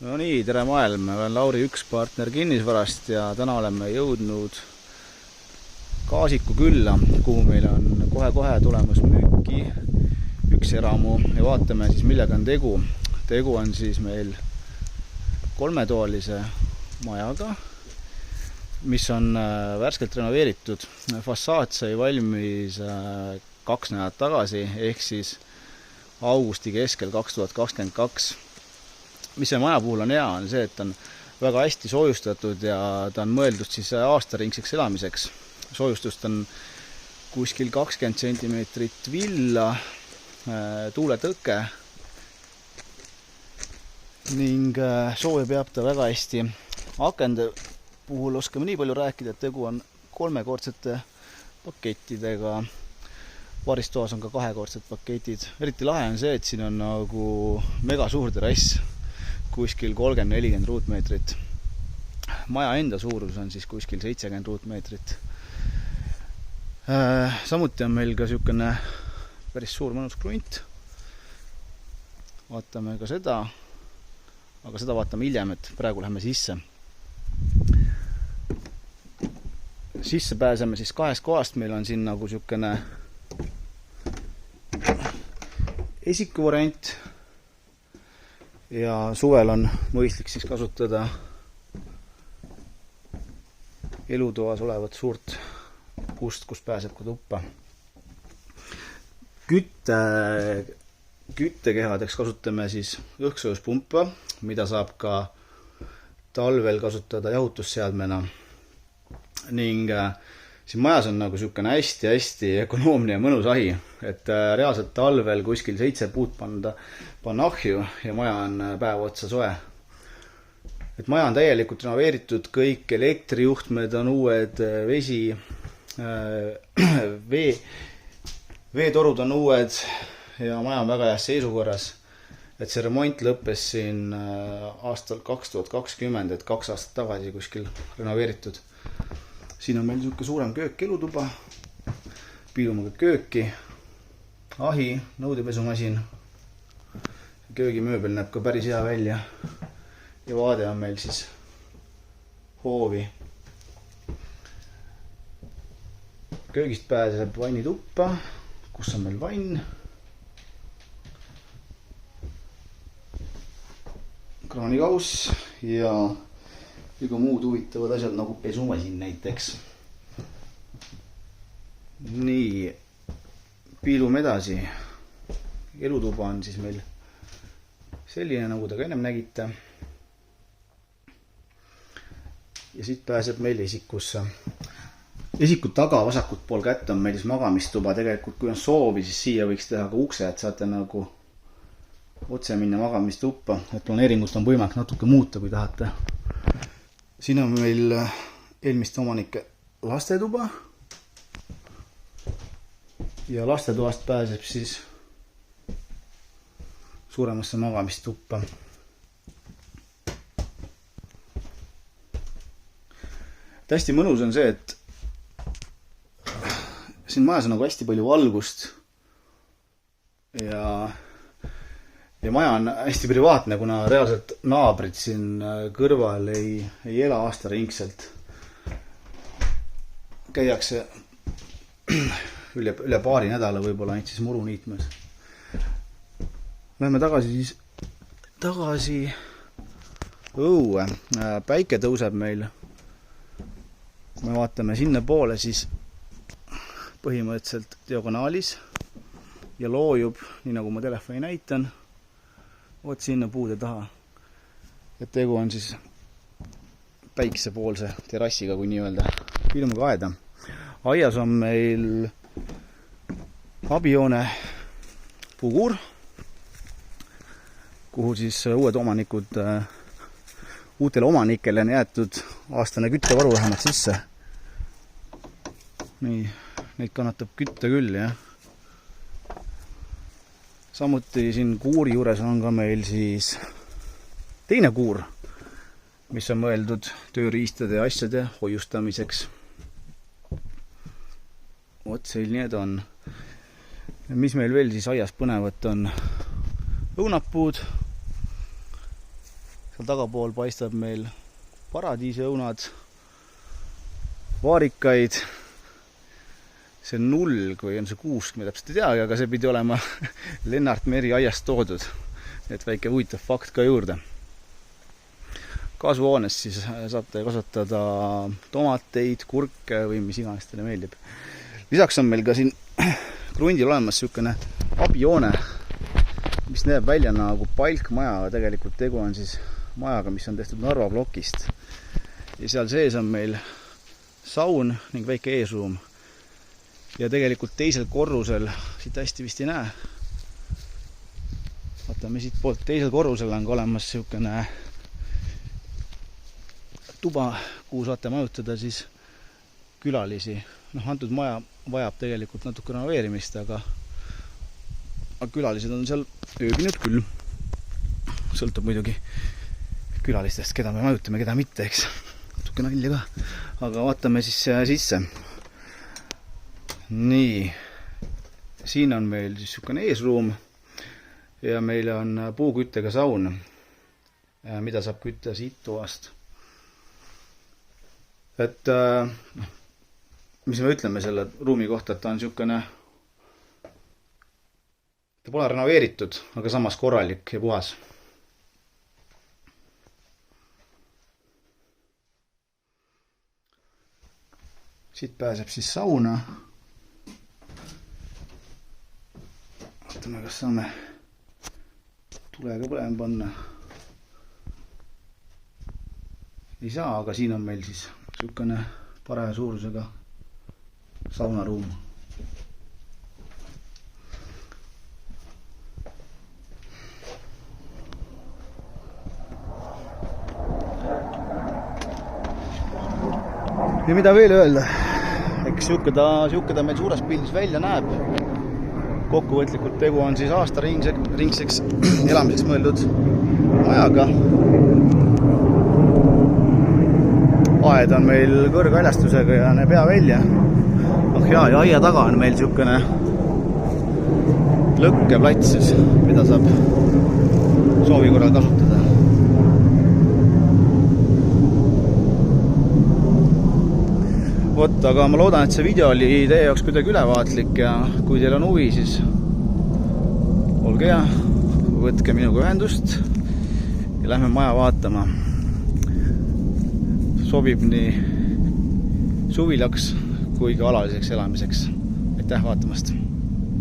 No nii, tere maailm, ma olen Lauri üks partner kinnisvarast ja täna oleme jõudnud Kaasiku külla, kuhu meil on kohe-kohe tulemas müüki üks eramu ja vaatame siis millega on tegu. Tegu on siis meil 3-toalise majaga, mis on värskelt renoveeritud. Fassaad sai valmis 2 nädalat tagasi, ehk siis augusti keskel 2022. Mis see maja puhul on hea, on see, et on väga hästi soojustatud ja ta on mõeldud siis aastaringseks elamiseks. Soojustust on kuskil 20 cm villa, tuuletõke ning sooja peab ta väga hästi. Akende puhul oskame nii palju rääkida, et tegu on 3-kordsete pakettidega. Paristoas on ka 2-kordsed paketid. Eriti lahe on see, et siin on nagu mega suur terrass, kuskil 30-40 ruutmeetrit. Maja enda suurus on siis kuskil 70 ruutmeetrit. Samuti on meil ka niisugune päris suur mõnus krunt. Vaatame ka seda, aga seda vaatame hiljem, et praegu läheme sisse. Sisse pääseme siis 2 kohast. Meil on siin nagu niisugune esikuvariant ja suvel on mõistlik siis kasutada elutoas olevat suurt ust, kus pääseb ka tuppa. Küttekehadeks kasutame siis õhksoojuspumpa, mida saab ka talvel kasutada jahutusseadmena. Ning siin majas on nagu niisugune hästi ökonoomne ja mõnus ahi, et reaalselt talvel kuskil 7 puud panna ahju ja maja on päev otsa soe. Et maja on täielikult renoveeritud, kõik elektrijuhtmed on uued, veetorud on uued ja maja on väga heas seisukorras. Et see remont lõppes siin aastal 2020, et 2 aastat tagasi kuskil renoveeritud. Siin on meil niisugune suurem köök, elutuba, piilume ka kööki, ahi, nõudepesumasin. Köögimööbel näeb ka päris hea välja ja vaade on meil siis hoovi. Köögist pääseb vannituppa, kus on meil vann, kraanikauss ja ka muud huvitavad asjad nagu pesumasin näiteks. Nii, piilume edasi. Elutuba on siis meil selline, nagu te ka ennem nägite. Ja siit pääseb meil esikusse. Esiku taga vasakut pool kätt on meil siis magamistuba. Tegelikult kui on soovi, siis siia võiks teha ka ukse, et saate nagu otse minna magamistuppa. Et planeeringut on võimalik natuke muuta, kui tahate. Siin on meil eelmiste omanike lastetuba ja lastetoast pääseb siis suuremasse magamistuppa. Hästi mõnus on see, et siin majas on nagu hästi palju valgust ja maja on hästi privaatne, kuna reaalselt naabrid siin kõrval ei ela aastaringselt. Käiakse üle paari nädala võib-olla ainult siis muru niitmas. Läheme tagasi õue. Päike tõuseb meil. Me vaatame sinna poole siis põhimõtteliselt diagonaalis ja loojub, nii nagu ma telefoni näitan, oot sinna puude taha. Et tegu on siis päiksepoolse terrassiga, kui nii öelda. Piilume ka aeda. Aias on meil abijoone puukuur, kuhu siis uued omanikud, uutele omanikele on jäetud aastane küttevaru vähemalt sisse. Nii, neid kannatab kütte küll, jah. Samuti siin kuuri juures on ka meil siis teine kuur, mis on mõeldud tööriistade ja asjade hoiustamiseks. Oot selline ta on. Mis meil veel siis aias põnevat on? Õunapuud. seal tagapool paistab meil paradiisiõunad, vaarikaid. See 0 või on see 6, ma täpselt ei teagi, aga see pidi olema Lennart Meri aiast toodud. Et väike huvitav fakt ka juurde. Kasvuhoones siis saate kasutada tomateid, kurke või mis iganes teile meeldib. Lisaks on meil ka siin krundil olemas niisugune abijoone, mis näeb välja nagu palkmaja, aga tegelikult tegu on siis majaga, mis on tehtud Narva plokist. Ja seal sees on meil saun ning väike eesruum. Ja tegelikult teisel korrusel, siit hästi vist ei näe. Vaatame siit poolt, teisel korrusel on ka olemas niisugune tuba, kuhu saate majutada siis külalisi. Antud maja vajab tegelikult natuke renoveerimist, aga külalised on seal ööbinud küll. Sõltub muidugi külalistest, keda me majutame, keda mitte, eks. Natuke nalja ka. Aga vaatame siis sisse. Nii, siin on meil siis niisugune eesruum ja meil on puuküttega saun, mida saab kütta siit toast. Et mis me ütleme selle ruumi kohta, et ta on niisugune, ta pole renoveeritud, aga samas korralik ja puhas. Siit pääseb siis sauna. Vaatame, kas saame tulega põlema panna. Ei saa, aga siin on meil siis niisugune paraja suurusega saunaruum. Ja mida veel öelda? Eks siuke ta meil suures pildis välja näeb. Kokkuvõtlikult tegu on siis aastaringseks elamiseks mõeldud majaga. Aed on meil kõrghaljastusega ja näeb hea välja. Ja aia taga on meil niisugune lõkkeplats, mida saab soovi korral kasutada. Vot, aga ma loodan, et see video oli teie jaoks kuidagi ülevaatlik ja kui teil on huvi, siis olge hea, võtke minuga ühendust ja lähme maja vaatama. Sobib nii suvilaks kui ka alaliseks elamiseks. Aitäh vaatamast!